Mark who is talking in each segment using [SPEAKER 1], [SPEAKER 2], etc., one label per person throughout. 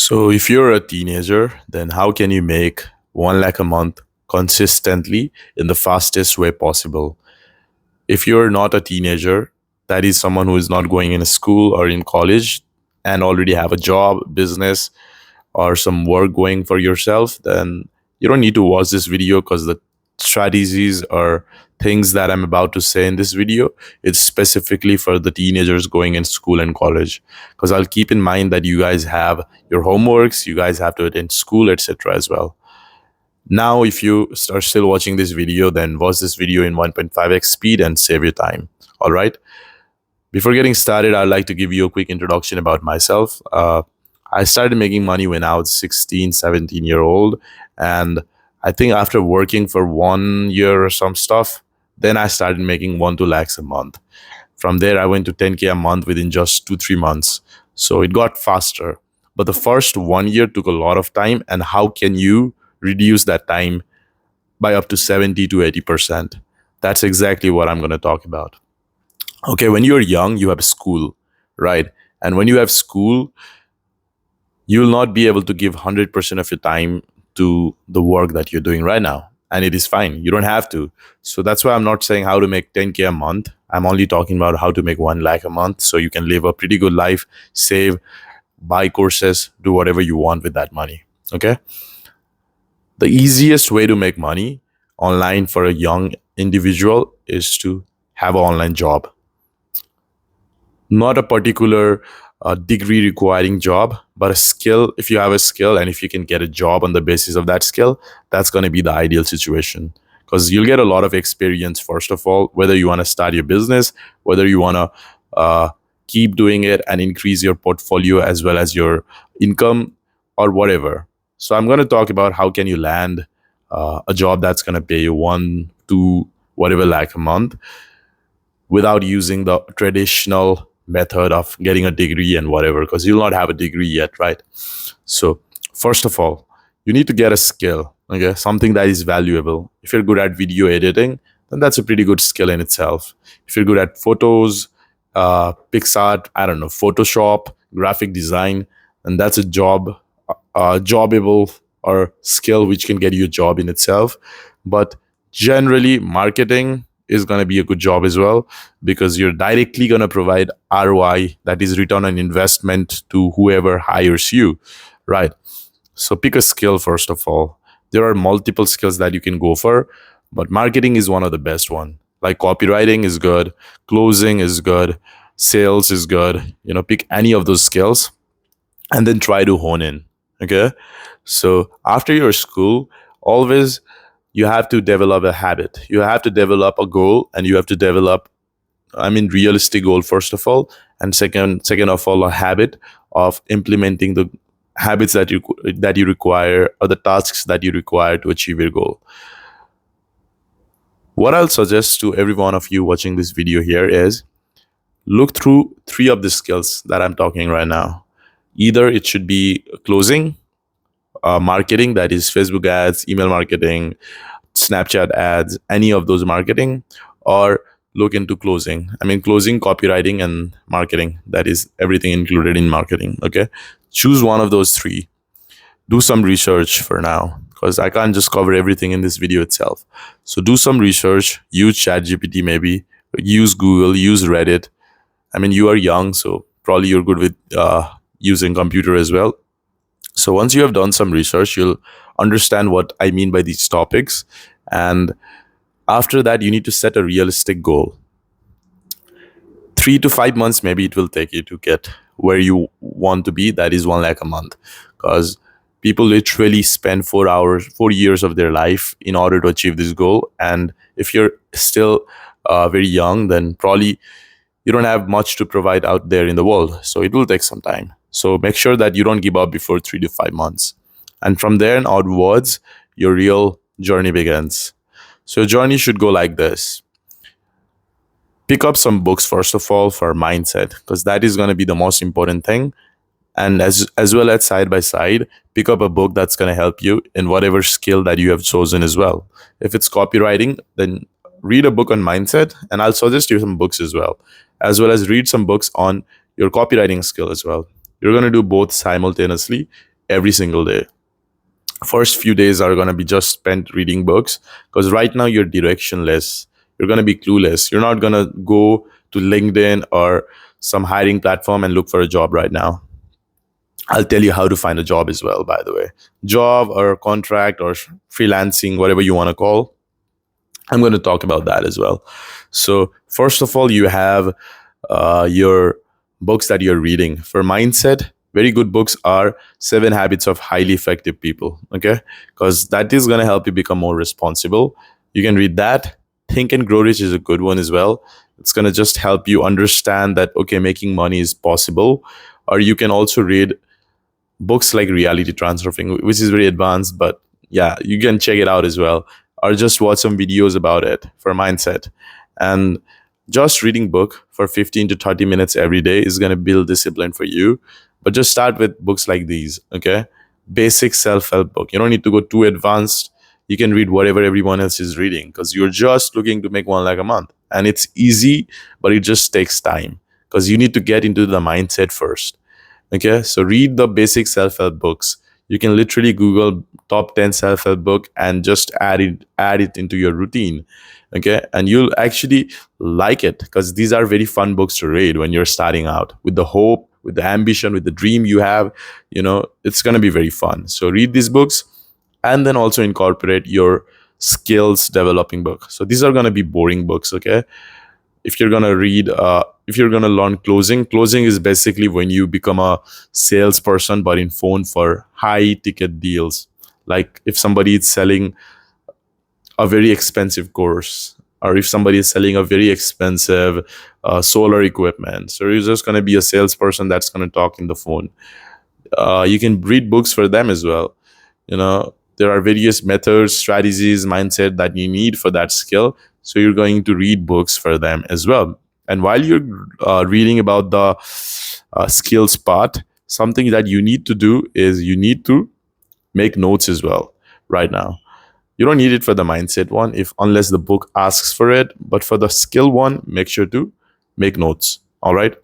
[SPEAKER 1] So, if you're a teenager, then how can you make 1 lakh a month consistently in the fastest way possible? If you're not a teenager, that is someone who is not going in school or in college and already have a job, business, or some work going for yourself, then you don't need to watch this video because the strategies or things that I'm about to say in this video, it's specifically for the teenagers going in school and college. Because I'll keep in mind that you guys have your homeworks, you guys have to attend school, etc. as well. Now, if you are still watching this video, then watch this video in 1.5x speed and save your time. All right. Before getting started, I'd like to give you a quick introduction about myself. I started making money when I was 16, 17-year old. And I think after working for 1 year or some stuff, then I started making 1 to 2 lakhs a month. From there, I went to 10K a month within just 2, 3 months. So it got faster. But the first 1 year took a lot of time. And how can you reduce that time by up to 70 to 80%? That's exactly what I'm going to talk about. Okay, when you're young, you have school, right? And when you have school, you will not be able to give 100% of your time to the work that you're doing right now. And it is fine. You don't have to. So that's why I'm not saying how to make 10K a month. I'm only talking about how to make 1 lakh a month so you can live a pretty good life, save, buy courses, do whatever you want with that money. Okay. The easiest way to make money online for a young individual is to have an online job. Not a particular degree requiring job, but a skill. If you have a skill and if you can get a job on the basis of that skill, that's going to be the ideal situation because you'll get a lot of experience, first of all, whether you want to start your business, whether you want to keep doing it and increase your portfolio as well as your income or whatever. So I'm going to talk about how can you land a job that's going to pay you 1 to whatever lakh a month without using the traditional method of getting a degree and whatever, because you'll not have a degree yet, right? So first of all, you need to get a skill, okay? Something that is valuable. If you're good at video editing, then that's a pretty good skill in itself. If you're good at photos, PixArt, I don't know, Photoshop, graphic design, and that's a jobbable or skill which can get you a job in itself. But generally, marketing is going to be a good job as well because you're directly going to provide ROI, that is return on investment, to whoever hires you, right? So pick a skill first of all. There are multiple skills that you can go for, but marketing is one of the best one. Like copywriting is good, closing is good, sales is good. Pick any of those skills and then try to hone in. Okay. So after your school, always you have to develop a habit. You have to develop a goal and you have to develop, realistic goal, first of all. And second of all, a habit of implementing the habits that you require or the tasks that you require to achieve your goal. What I'll suggest to every one of you watching this video here is look through 3 of the skills that I'm talking right now. Either it should be closing, marketing, that is Facebook ads, email marketing, Snapchat ads, any of those marketing, or look into closing. Closing, copywriting, and marketing. That is everything included in marketing. Okay. Choose one of those 3. Do some research for now because I can't just cover everything in this video itself. So do some research, use ChatGPT maybe, use Google, use Reddit. You are young, so probably you're good with using computer as well. So once you have done some research, you'll understand what I mean by these topics. And after that, you need to set a realistic goal. 3 to 5 months, maybe it will take you to get where you want to be. That is 1 lakh a month. Because people literally spend 4 years of their life in order to achieve this goal. And if you're still very young, then probably you don't have much to provide out there in the world. So it will take some time. So make sure that you don't give up before 3 to 5 months. And from there and onwards, your real journey begins. So your journey should go like this. Pick up some books, first of all, for mindset, because that is going to be the most important thing. And as well as side by side, pick up a book that's going to help you in whatever skill that you have chosen as well. If it's copywriting, then read a book on mindset, and I'll suggest you some books as well as read some books on your copywriting skill as well. You're going to do both simultaneously every single day. First few days are going to be just spent reading books, because right now you're directionless. You're going to be clueless. You're not going to go to LinkedIn or some hiring platform and look for a job right now. I'll tell you how to find a job as well, by the way. Job or contract or freelancing, whatever you want to call. I'm going to talk about that as well. So, first of all, you have your books that you're reading. For mindset, very good books are Seven Habits of Highly Effective People. Okay. Because that is going to help you become more responsible. You can read that. Think and Grow Rich is a good one as well. It's going to just help you understand that, okay, making money is possible. Or you can also read books like Reality Transferring, which is very advanced, but yeah, you can check it out as well, or just watch some videos about it for mindset. And just reading book for 15 to 30 minutes every day is going to build discipline for you. But just start with books like these, okay? Basic self-help book. You don't need to go too advanced. You can read whatever everyone else is reading, because you're just looking to make 1 lakh a month. And it's easy, but it just takes time, because you need to get into the mindset first. Okay, so read the basic self-help books. You can literally Google top 10 self-help book and just add it into your routine. Okay, and you'll actually like it, because these are very fun books to read when you're starting out with the hope, with the ambition, with the dream you have. It's going to be very fun. So read these books, and then also incorporate your skills developing book. So these are going to be boring books, okay? If you're going to learn closing is basically when you become a salesperson, but in phone for high ticket deals. Like if somebody is selling a very expensive course, or if somebody is selling a very expensive solar equipment, so you're just going to be a salesperson that's going to talk in the phone. You can read books for them as well. There are various methods, strategies, mindset that you need for that skill. So you're going to read books for them as well. And while you're reading about the skills part, something that you need to do is you need to make notes as well right now. You don't need it for the mindset one, if unless the book asks for it. But for the skill one, make sure to make notes. All right.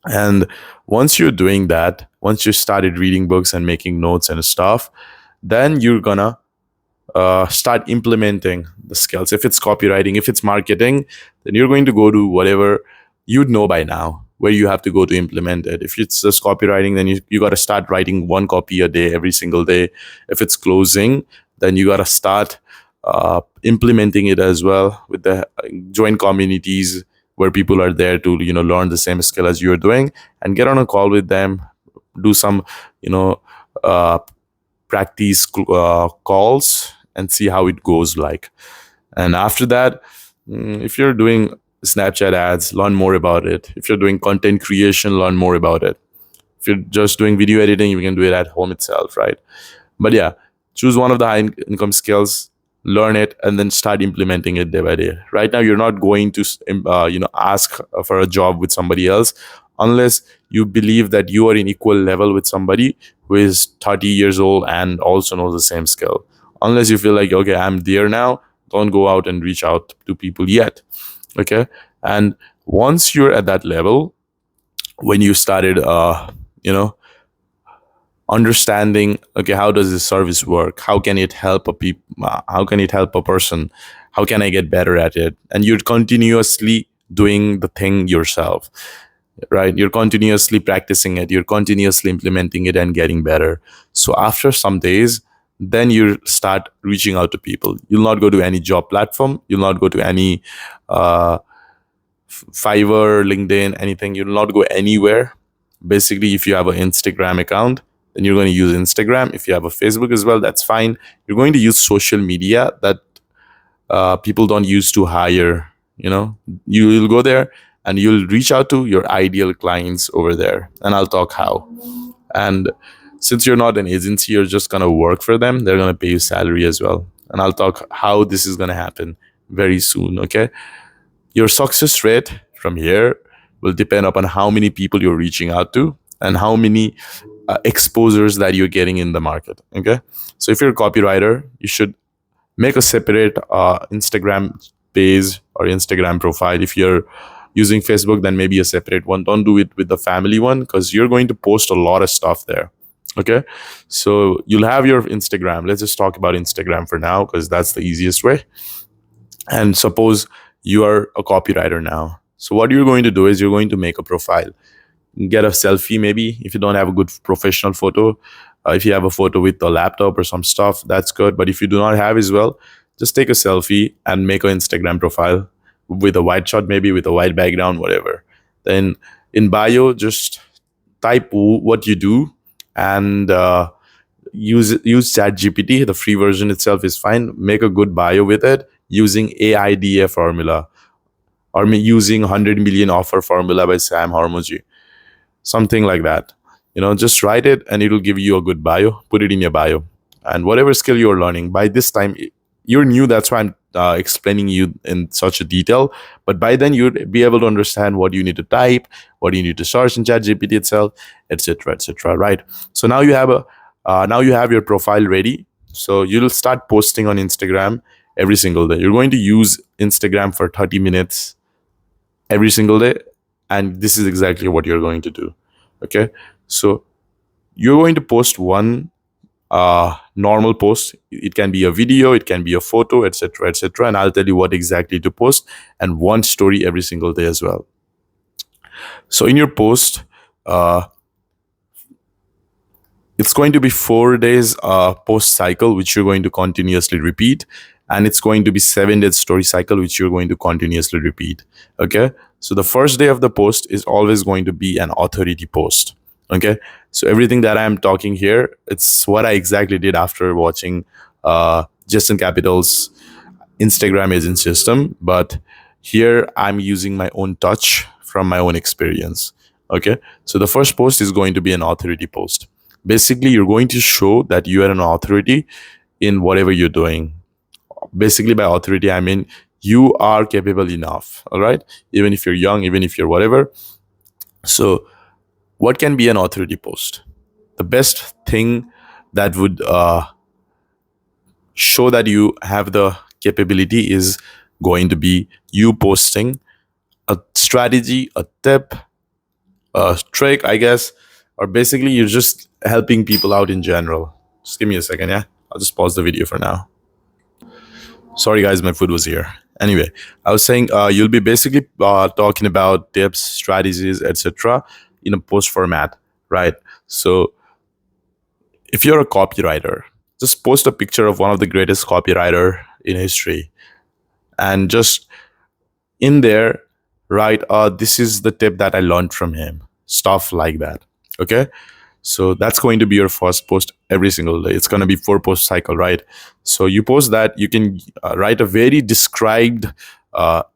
[SPEAKER 1] And once you're doing that, once you started reading books and making notes and stuff, then you're gonna start implementing the skills. If it's copywriting, if it's marketing, then you're going to go to whatever you'd know by now, where you have to go to implement it. If it's just copywriting, then you got to start writing one copy a day, every single day. If it's closing, then you got to start implementing it as well with the join communities where people are there to learn the same skill as you're doing, and get on a call with them, do some uh, practice calls, and see how it goes like. And after that, if you're doing Snapchat ads, learn more about it. If you're doing content creation, learn more about it. If you're just doing video editing, you can do it at home itself, right? But yeah, choose one of the high income skills, learn it, and then start implementing it day by day. Right now, you're not going to ask for a job with somebody else unless you believe that you are in equal level with somebody who is 30 years old and also knows the same skill. Unless you feel like, okay, I'm there now, don't go out and reach out to people yet. Okay. And once you're at that level, when you started understanding, okay, how does this service work, how can it help a person, how can I get better at it, and you're continuously doing the thing yourself, right? You're continuously practicing it, you're continuously implementing it and getting better. So after some days, then you start reaching out to people. You'll not go to any job platform, you'll not go to any Fiverr, LinkedIn, anything. You'll not go anywhere. Basically, if you have an Instagram account, then you're going to use Instagram. If you have a Facebook as well, that's fine. You're going to use social media that people don't use to hire. You'll go there and you'll reach out to your ideal clients over there. And I'll talk how. And since you're not an agency, you're just going to work for them. They're going to pay you salary as well. And I'll talk how this is going to happen very soon. Okay. Your success rate from here will depend upon how many people you're reaching out to and how many exposures that you're getting in the market. Okay. So if you're a copywriter, you should make a separate Instagram page or Instagram profile. If you're using Facebook, then maybe a separate one. Don't do it with the family one, because you're going to post a lot of stuff there. Okay, so you'll have your Instagram. Let's just talk about Instagram for now because that's the easiest way. And suppose you are a copywriter now. So what you're going to do is you're going to make a profile, get a selfie maybe if you don't have a good professional photo. If you have a photo with a laptop or some stuff, that's good. But if you do not have as well, just take a selfie and make an Instagram profile with a white shot, maybe with a white background, whatever. Then in bio, just type what you do and use chat gpt. The free version itself is fine. Make a good bio with it using AIDA formula, or using 100 million offer formula by Sam Harmoji, something like that. Just write it and it'll give you a good bio. Put it in your bio. And whatever skill you're learning by this time, you're new, that's why I'm explaining you in such a detail. But by then you'd be able to understand what you need to type, what you need to search in chat gpt itself, etc., etc., right? So now you have your profile ready. So you'll start posting on Instagram every single day. You're going to use Instagram for 30 minutes every single day, and this is exactly what you're going to do. Okay, so you're going to post one normal post. It can be a video, it can be a photo, etc., etc., and I'll tell you what exactly to post, and one story every single day as well. So in your post, uh, it's going to be 4 days post cycle which you're going to continuously repeat, and it's going to be 7 days story cycle which you're going to continuously repeat. Okay, so the first day of the post is always going to be an authority post. Okay, so everything that I'm talking here, it's what I exactly did after watching Justin Capital's Instagram agent system, but here I'm using my own touch from my own experience. Okay, so the first post is going to be an authority post. Basically, you're going to show that you are an authority in whatever you're doing. Basically, by authority, I mean you are capable enough. All right, even if you're young, even if you're whatever. So, what can be an authority post? The best thing that would show that you have the capability is going to be you posting a strategy, a tip, a trick, I guess, or basically you're just helping people out in general. Just give me a second, yeah? I'll just pause the video for now. Sorry, guys, my food was here. Anyway, I was saying you'll be basically talking about tips, strategies, etc. in a post format, right? So if you're a copywriter, just post a picture of one of the greatest copywriter in history, and just in there write, this is the tip that I learned from him, stuff like that. Okay, so that's going to be your first post every single day. It's going to be 4 post cycle, right? So you post that. You can write a very described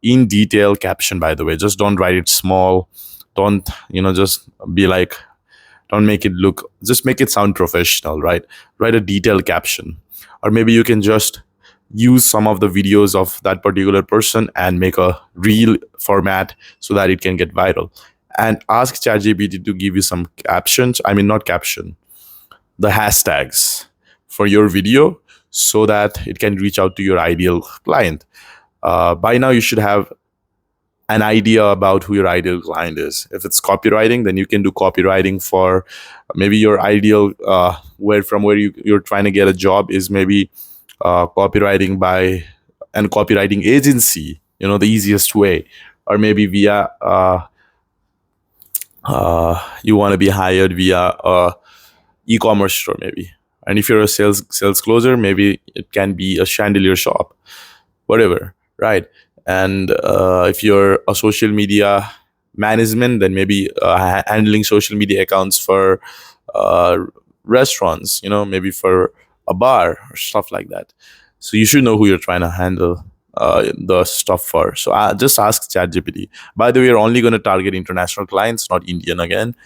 [SPEAKER 1] in detail caption, by the way. Just don't write it small. Don't just be like, don't make it look, just make it sound professional, right? Write a detailed caption. Or maybe you can just use some of the videos of that particular person and make a reel format so that it can get viral. And ask ChatGPT to give you some captions. I mean, not caption, the hashtags for your video so that it can reach out to your ideal client. By now, you should have an idea about who your ideal client is. If it's copywriting, then you can do copywriting for maybe your ideal where you're trying to get a job is maybe copywriting by an copywriting agency, the easiest way, or maybe via you want to be hired via a e-commerce store maybe. And if you're a sales closer, maybe it can be a chandelier shop, whatever, right? And if you're a social media management, then maybe handling social media accounts for uh, restaurants, maybe for a bar or stuff like that. So you should know who you're trying to handle the stuff for. So just ask ChatGPT. By the way, you're only going to target international clients, not Indian again.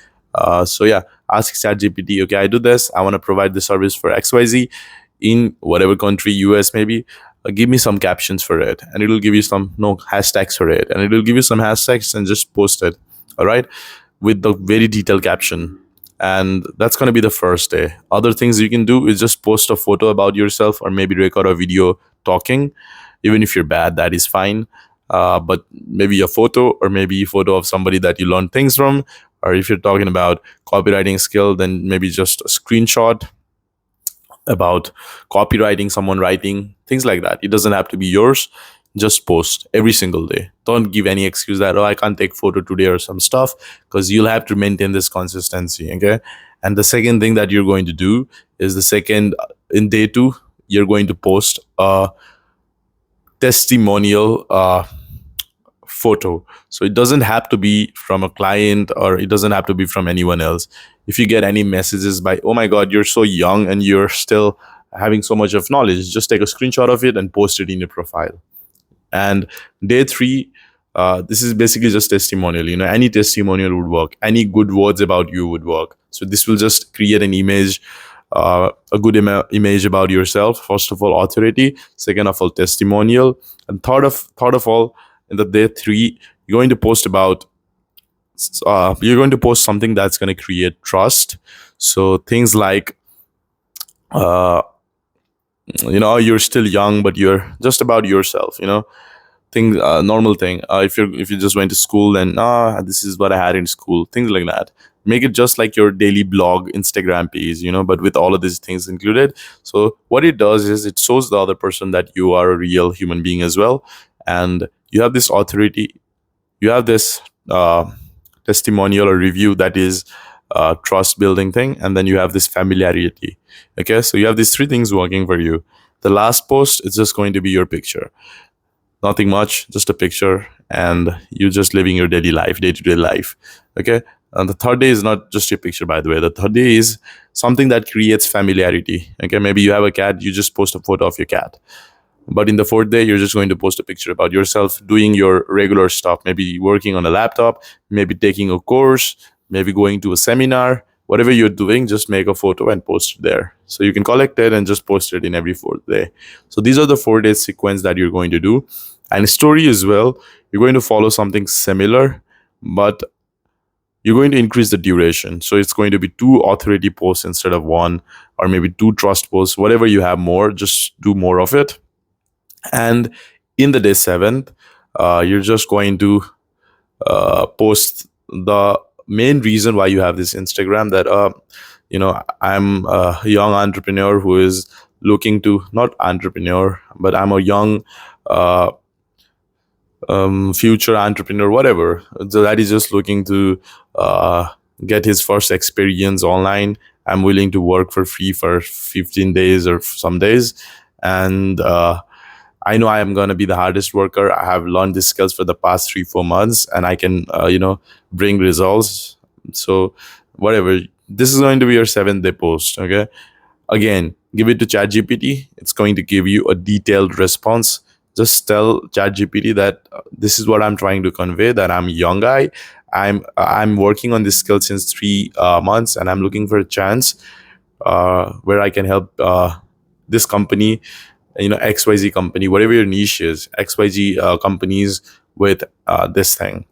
[SPEAKER 1] So yeah, ask ChatGPT. Okay, I do this. I want to provide the service for XYZ in whatever country, US maybe. Give me some captions for it, and it'll give you some hashtags for it, and it'll give you some hashtags and just post it. All right, with the very detailed caption. And that's going to be the first day. Other things you can do is just post a photo about yourself, or maybe record a video talking. Even if you're bad, that is fine. but maybe a photo, or maybe a photo of somebody that you learn things from. Or if you're talking about copywriting skill, then maybe just a screenshot about copywriting, someone writing, things like that. It doesn't have to be yours. Just post every single day. Don't give any excuse that, oh, I can't take photo today or some stuff, because you'll have to maintain this consistency. Okay. And the second thing that you're going to do is the second, in day two, you're going to post a testimonial photo. So it doesn't have to be from a client, or it doesn't have to be from anyone else. If you get any messages by, oh my God, you're so young and you're still having so much of knowledge, just take a screenshot of it and post it in your profile. And day three, this is basically just testimonial. Any testimonial would work. Any good words about you would work. So this will just create an image, a good image about yourself. First of all, authority. Second of all, testimonial. And third of all, in the day three, you're going to post something that's going to create trust. So things like, uh, you're still young, but you're just about yourself. Thing Normal thing. If you just went to school, and this is what I had in school, things like that. Make it just like your daily blog Instagram page, but with all of these things included. So what it does is it shows the other person that you are a real human being as well, and you have this authority, you have this testimonial or review that is trust building thing, and then you have this familiarity. Okay, so you have these three things working for you. The last post is just going to be your picture, nothing much, just a picture, and you just living your daily life, day-to-day life. Okay. And the third day is not just your picture, by the way. The third day is something that creates familiarity. Okay, maybe you have a cat, you just post a photo of your cat. But in the fourth day, you're just going to post a picture about yourself doing your regular stuff, maybe working on a laptop, maybe taking a course, maybe going to a seminar. Whatever you're doing, just make a photo and post it there. So you can collect it and just post it in every fourth day. So these are the 4 day sequence that you're going to do. And story as well, you're going to follow something similar, but you're going to increase the duration. So it's going to be 2 authority posts instead of 1, or maybe 2 trust posts. Whatever you have more, just do more of it. And in the day 7th, you're just going to post the main reason why you have this Instagram, that I'm a young entrepreneur who is looking to, not entrepreneur, but I'm a young future entrepreneur, whatever. So that is just looking to get his first experience online. I'm willing to work for free for 15 days or some days. And I know I am going to be the hardest worker. I have learned these skills for the past 3-4 months, and I can, bring results. So whatever, this is going to be your 7th day post. Okay. Again, give it to ChatGPT. It's going to give you a detailed response. Just tell ChatGPT that this is what I'm trying to convey, that I'm a young guy. I'm working on this skill since 3 months, and I'm looking for a chance where I can help this company, XYZ company, whatever your niche is, XYZ companies with this thing.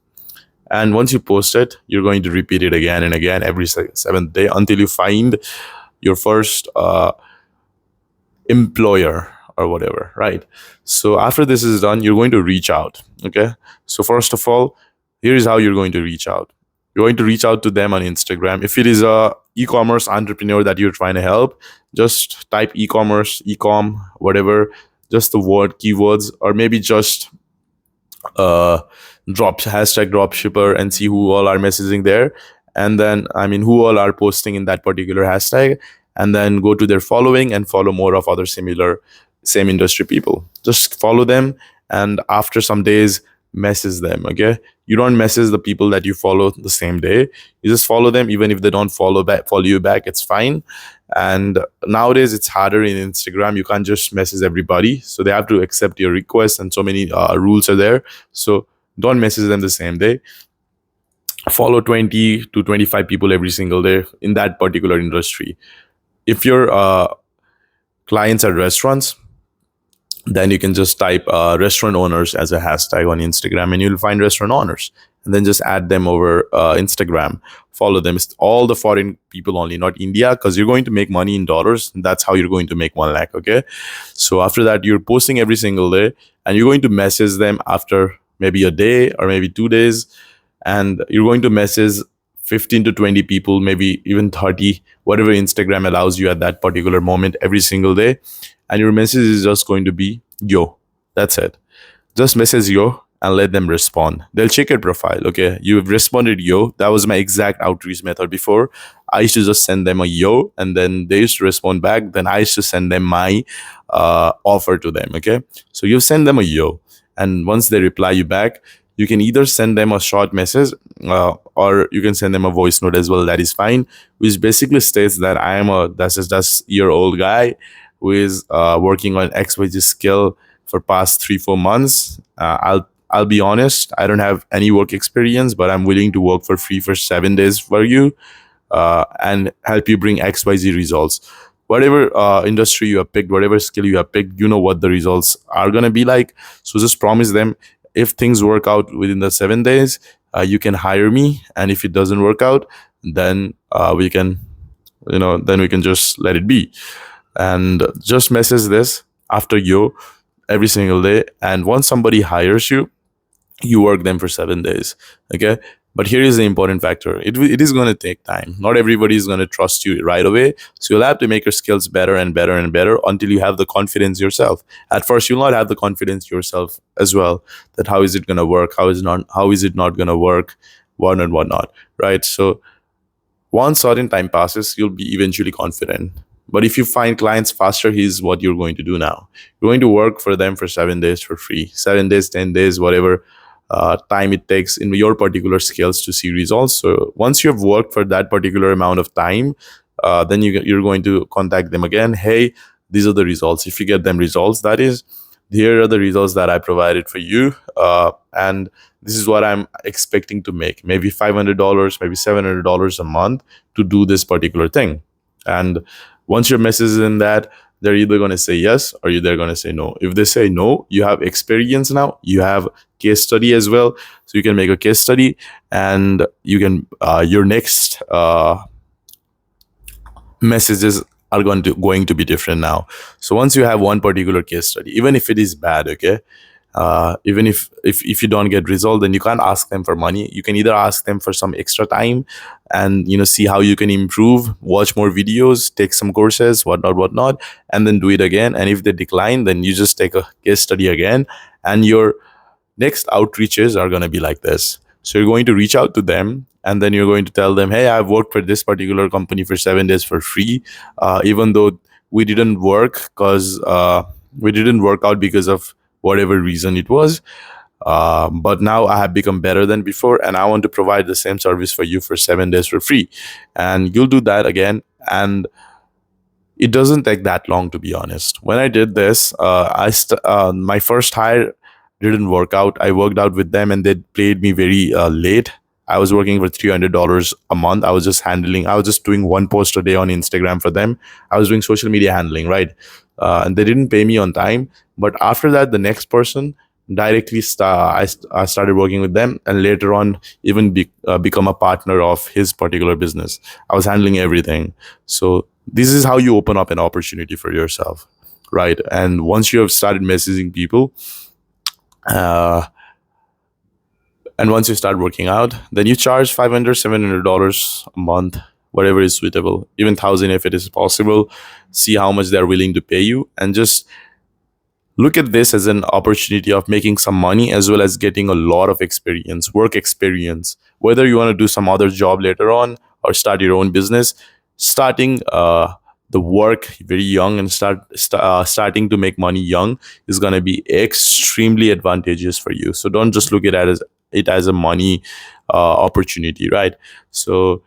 [SPEAKER 1] And once you post it, you're going to repeat it again and again every 7th day until you find your first employer or whatever, right? So after this is done, you're going to reach out. Okay. So first of all, here is how you're going to reach out. You're going to reach out to them on Instagram. If it is a e-commerce entrepreneur that you're trying to help, just type e-commerce, e-com, whatever, just the word keywords, or maybe just hashtag dropshipper, and see who all are messaging there. And then, who all are posting in that particular hashtag, and then go to their following and follow more of other similar, same industry people. Just follow them, and after some days, message them. Okay. You don't message the people that you follow the same day. You just follow them. Even if they don't follow you back, it's fine. And nowadays it's harder in Instagram. You can't just message everybody, so they have to accept your request, and so many rules are there. So don't message them the same day. Follow 20 to 25 people every single day in that particular industry. If your clients are restaurants, then you can just type restaurant owners as a hashtag on Instagram, and you'll find restaurant owners, and then just add them over Instagram. Follow them. It's all the foreign people only, not India, because you're going to make money in dollars. And that's how you're going to make 1 lakh. Okay. So after that, you're posting every single day, and you're going to message them after maybe a day or maybe 2 days, and you're going to message 15 to 20 people, maybe even 30, whatever Instagram allows you at that particular moment every single day. And your message is just going to be yo. That's it. Just message yo and let them respond. They'll check your profile. Okay, you've responded yo. That was my exact outreach method before. I used to just send them a yo, and then they used to respond back. Then I used to send them my offer to them. Okay, so you send them a yo, and once they reply you back, you can either send them a short message, or you can send them a voice note as well. That is fine, which basically states that I am a that's year old guy who is working on XYZ skill for past 3 4 months. I'll be honest, I don't have any work experience, but I'm willing to work for free for 7 days for you, and help you bring XYZ results. Whatever industry you have picked, whatever skill you have picked, you know what the results are going to be like. So just promise them, if things work out within the 7 days, you can hire me. And if it doesn't work out, then we can, then we can just let it be. And just message this after you every single day. And once somebody hires you, you work them for 7 days. Okay. But here is the important factor. It is going to take time. Not everybody is going to trust you right away. So you'll have to make your skills better and better and better until you have the confidence yourself. At first, you'll not have the confidence yourself as well. That how is it going to work? How is it not going to work? What and what not. Right. So once certain time passes, you'll be eventually confident. But if you find clients faster, here's what you're going to do now. You're going to work for them for 7 days for free. 7 days, 10 days, whatever time it takes in your particular skills to see results. So once you have worked for that particular amount of time, then you're going to contact them again. Hey, these are the results. If you get them results, that is, here are the results that I provided for you. And this is what I'm expecting to make. Maybe $500, maybe $700 a month to do this particular thing. And once your message is in that, they're either going to say yes or they're going to say no. If they say no, you have experience now. You have case study as well. So you can make a case study, and you can your next messages are going to be different now. So once you have one particular case study, even if it is bad, okay, even if you don't get result, then you can't ask them for money. You can either ask them for some extra time, and see how you can improve, watch more videos, take some courses, whatnot, and then do it again. And if they decline, then you just take a case study again, and your next outreaches are going to be like this. So you're going to reach out to them, and then you're going to tell them, hey, I've worked for this particular company for 7 days for free, even though we didn't work because we didn't work out because of whatever reason it was. But now I have become better than before, and I want to provide the same service for you for 7 days for free. And you'll do that again. And it doesn't take that long, to be honest. When I did this, my first hire didn't work out. I worked out with them, and they paid me very late. I was working for $300 a month. I was just doing one post a day on Instagram for them. I was doing social media handling, right? And they didn't pay me on time. But after that, the next person directly I started working with them, and later on even become a partner of his particular business. I was handling everything. So this is how you open up an opportunity for yourself, right? And once you have started messaging people, and once you start working out, then you charge $500, $700 a month, whatever is suitable, even 1,000 if it is possible. See how much they're willing to pay you, and just look at this as an opportunity of making some money as well as getting a lot of experience, work experience. Whether you want to do some other job later on or start your own business, starting the work very young and starting to make money young is going to be extremely advantageous for you. So don't just look at it as a money opportunity, right? So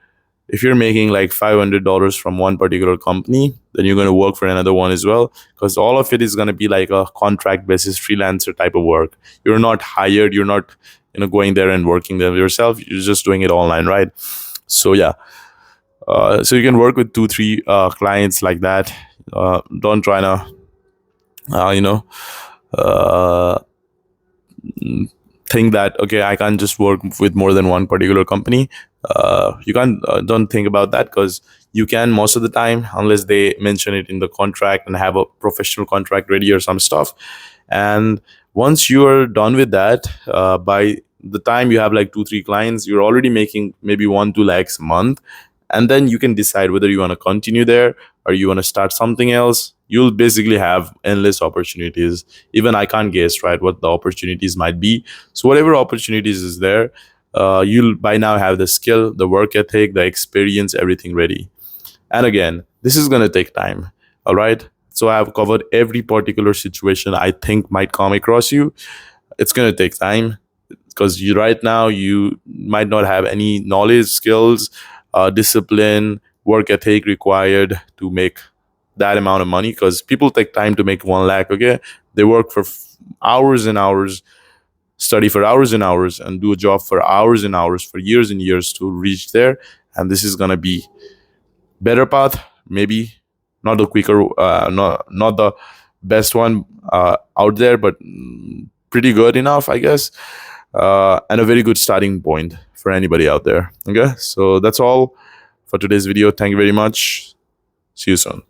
[SPEAKER 1] if you're making like $500 from one particular company, then you're going to work for another one as well, because all of it is going to be like a contract basis freelancer type of work. You're not hired. You're not going there and working there yourself. You're just doing it online, right? So yeah. So you can work with 2 3 clients like that. Don't try to think that, okay, I can't just work with more than one particular company. You can't don't think about that, because you can most of the time, unless they mention it in the contract and have a professional contract ready or some stuff. And Once you are done with that, by the time you have like 2 3 clients, you're already making maybe 1 2 lakhs a month. And then you can decide whether you want to continue there or you want to start something else. You'll basically have endless opportunities. Even I can't guess, right, what the opportunities might be. So whatever opportunities is there, you'll by now have the skill, the work ethic, the experience, everything ready. And again, this is going to take time. All right. So I have covered every particular situation I think might come across you. It's going to take time because you right now you might not have any knowledge, skills, discipline, work ethic required to make that amount of money, because people take time to make 1 lakh. Okay. They work for hours and hours, study for hours and hours, and do a job for hours and hours, for years and years to reach there. And this is going to be better path, maybe not the quicker, not the best one out there, but pretty good enough, I guess, and a very good starting point for anybody out there. Okay, so that's all for today's video. Thank you very much. See you soon.